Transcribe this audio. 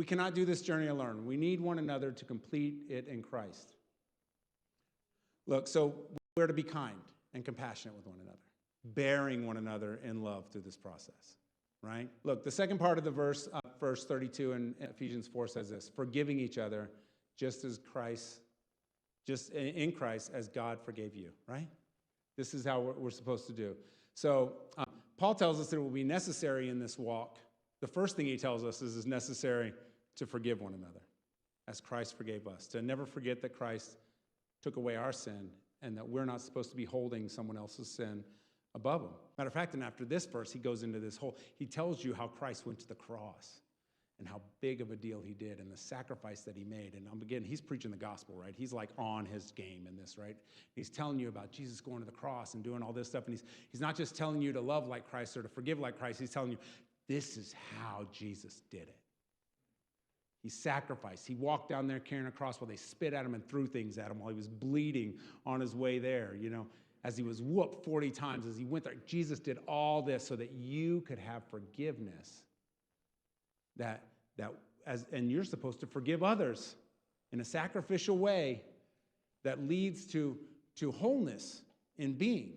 We cannot do this journey alone. We need one another to complete it in Christ. Look, so we're to be kind and compassionate with one another, bearing one another in love through this process, right? Look, the second part of the verse 32 in Ephesians 4 says this: forgiving each other just in Christ as God forgave you, right? This is how we're supposed to do. So Paul tells us that it will be necessary in this walk. The first thing he tells us is it's necessary to forgive one another as Christ forgave us, to never forget that Christ took away our sin and that we're not supposed to be holding someone else's sin above them. Matter of fact, and after this verse, he goes into he tells you how Christ went to the cross and how big of a deal he did and the sacrifice that he made. And again, he's preaching the gospel, right? He's like on his game in this, right? He's telling you about Jesus going to the cross and doing all this stuff. And he's not just telling you to love like Christ or to forgive like Christ. He's telling you, this is how Jesus did it. He sacrificed. He walked down there carrying a cross while they spit at him and threw things at him while he was bleeding on his way there, as he was whooped 40 times, as he went there. Jesus did all this so that you could have forgiveness. And you're supposed to forgive others in a sacrificial way that leads to wholeness in being.